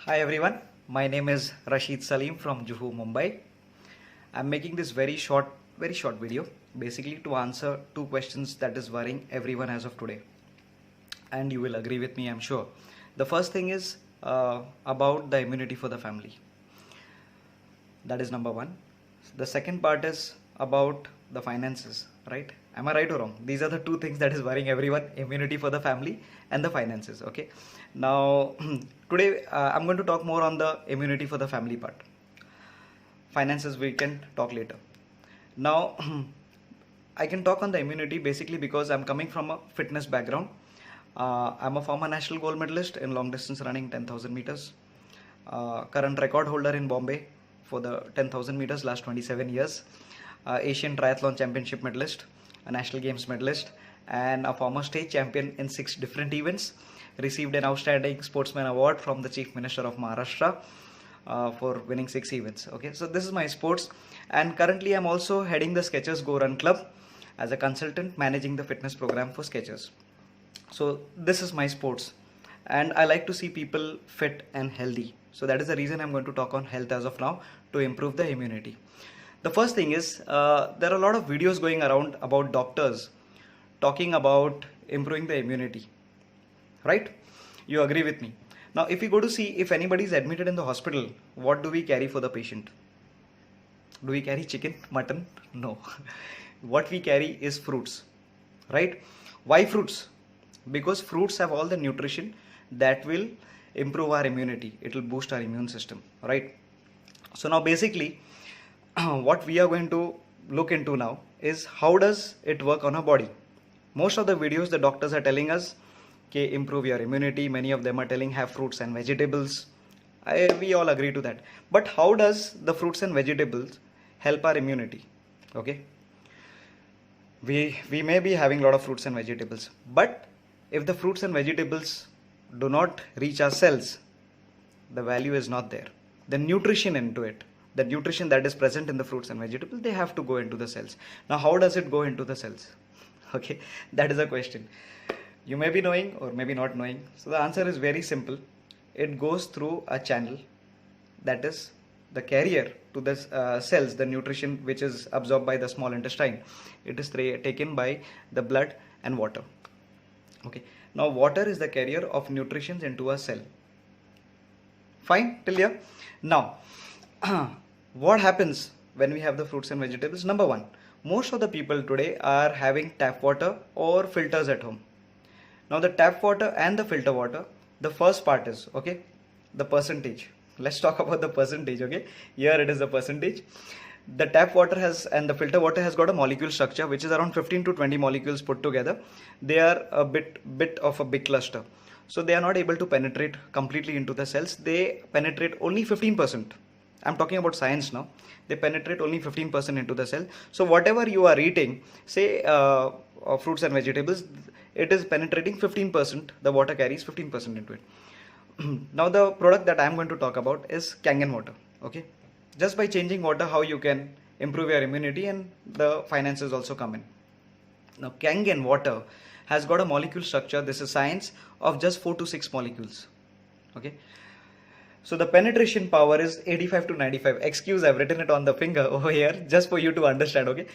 Hi everyone, my name is Rashid Salim from Juhu, Mumbai. I'm making this very short video basically to answer two questions that is worrying everyone as of today. And you will agree with me, I'm sure. The first thing is about the immunity for the family. That is number one. The second part is about the finances, right? Am I right or wrong? These are the two things that is worrying everyone: immunity for the family and the finances. Okay. Now, today I'm going to talk more on the immunity for the family part. Finances we can talk later. Now, I can talk on the immunity basically because I'm coming from a fitness background. I'm a former national gold medalist in long distance running 10,000 meters. Current record holder in Bombay for the 10,000 meters last 27 years. Asian Triathlon Championship medalist, a National Games medalist, and a former state champion in 6 different events. Received an Outstanding Sportsman Award from the Chief Minister of Maharashtra for winning 6 events. Okay, so this is my sports, and currently I'm also heading the Skechers Go Run Club as a consultant managing the fitness program for Skechers. So this is my sports, and I like to see people fit and healthy. So that is the reason I'm going to talk on health as of now to improve the immunity. The first thing is there are a lot of videos going around about doctors talking about improving the immunity, right? You agree with me? Now, if we go to see if anybody is admitted in the hospital, what do we carry for the patient? Do we carry chicken, mutton? No. What we carry is fruits, right? Why fruits? Because fruits have all the nutrition that will improve our immunity. It will boost our immune system, right? So now basically what we are going to look into now is how does it work on our body. Most of the videos the doctors are telling us, okay, improve your immunity. Many of them are telling have fruits and vegetables. We all agree to that. But how does the fruits and vegetables help our immunity? Okay, we may be having a lot of fruits and vegetables, but if the fruits and vegetables do not reach our cells, the value is not there. The nutrition into it, the nutrition that is present in the fruits and vegetables, they have to go into the cells. Now, how does it go into the cells? Okay, that is a question. You may be knowing or maybe not knowing. So the answer is very simple. It goes through a channel that is the carrier to the cells, the nutrition which is absorbed by the small intestine. It is taken by the blood and water. Okay. Now water is the carrier of nutrition into a cell. Fine till here. Now, what happens when we have the fruits and vegetables? Number one, most of the people today are having tap water or filters at home. Now the tap water and the filter water, the first part is, okay, the percentage. Let's talk about the percentage, okay. Here it is the percentage. The tap water has and the filter water has got a molecule structure which is around 15 to 20 molecules put together. They are a bit of a big cluster. So they are not able to penetrate completely into the cells. They penetrate only 15%. I'm talking about science now. They penetrate only 15% into the cell. So whatever you are eating, say fruits and vegetables, it is penetrating 15%. The water carries 15% into it. Now the product that I'm going to talk about is Kangen water. Okay. Just by changing water, how you can improve your immunity and the finances also come in. Now Kangen water has got a molecule structure, this is science, of just 4 to 6 molecules. Okay. So the penetration power is 85 to 95. Excuse, I've written it on the finger over here just for you to understand. Okay.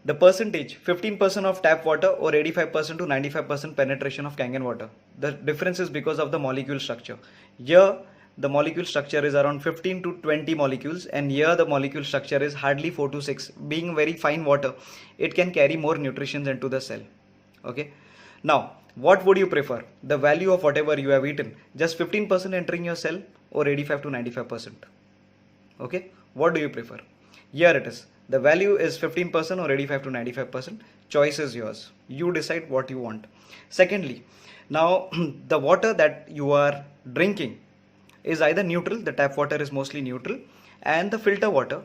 The percentage, 15% of tap water or 85% to 95% penetration of Kangen water. The difference is because of the molecule structure. Here the molecule structure is around 15 to 20 molecules, and here the molecule structure is hardly 4 to 6. Being very fine water, it can carry more nutrition into the cell. Okay. Now, what would you prefer? The value of whatever you have eaten, just 15% entering your cell or 85 to 95%? Okay. What do you prefer? Here it is. The value is 15% or 85 to 95%. Choice is yours. You decide what you want. Secondly, now the water that you are drinking is either neutral, the tap water is mostly neutral, and the filter water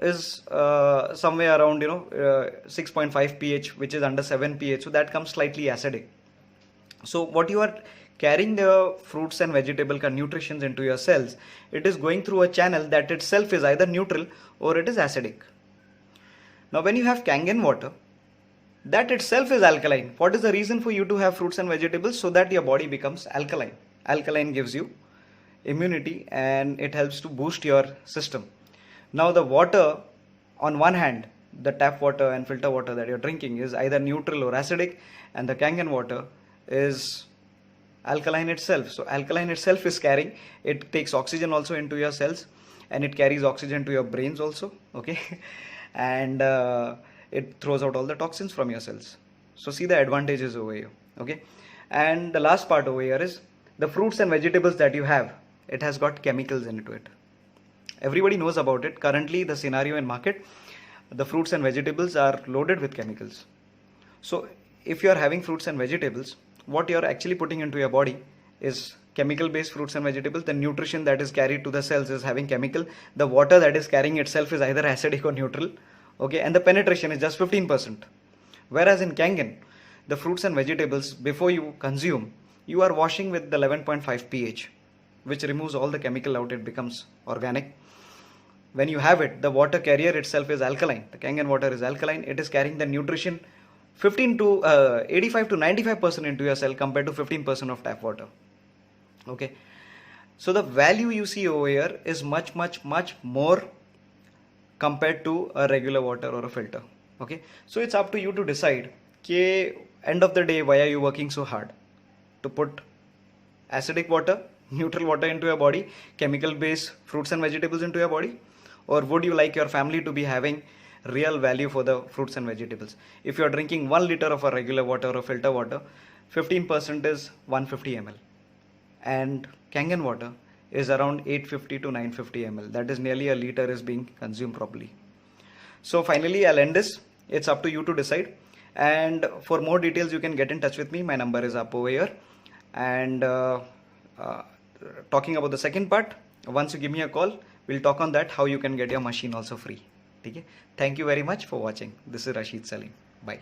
is somewhere around 6.5 pH, which is under 7 pH, so that comes slightly acidic. So what you are carrying the fruits and vegetable nutritions into your cells, it is going through a channel that itself is either neutral or it is acidic. Now when you have Kangen water, that itself is alkaline. What is the reason for you to have fruits and vegetables? So that your body becomes alkaline. Alkaline gives you immunity and it helps to boost your system. Now the water, on one hand, the tap water and filter water that you're drinking is either neutral or acidic, and the Kangen water is alkaline itself. So alkaline itself is carrying, it takes oxygen also into your cells, and it carries oxygen to your brains also, okay. And it throws out all the toxins from your cells. So see the advantages over here, okay. And the last part over here is the fruits and vegetables that you have, it has got chemicals into it. Everybody knows about it. Currently the scenario in market, the fruits and vegetables are loaded with chemicals. So if you are having fruits and vegetables, what you are actually putting into your body is chemical based fruits and vegetables. The nutrition that is carried to the cells is having chemical. The water that is carrying itself is either acidic or neutral, okay, and the penetration is just 15%. Whereas in Kangen, the fruits and vegetables, before you consume, you are washing with the 11.5 pH, which removes all the chemical out, it becomes organic. When you have it, the water carrier itself is alkaline. The Kangen water is alkaline. It is carrying the nutrition 85 to 95% into your cell compared to 15% of tap water. Okay. So the value you see over here is much more compared to a regular water or a filter. Okay. So it's up to you to decide, end of the day, why are you working so hard? To put acidic water, neutral water into your body, chemical based fruits and vegetables into your body? Or would you like your family to be having real value for the fruits and vegetables? If you are drinking 1 liter of a regular water or filter water, 15% is 150 ml. And Kangen water is around 850 to 950 ml. That is nearly a liter is being consumed properly. So finally, I'll end this. It's up to you to decide. And for more details, you can get in touch with me. My number is up over here. And talking about the second part, once you give me a call, we'll talk on that, how you can get your machine also free. Okay? Thank you very much for watching. This is Rashid Salim. Bye.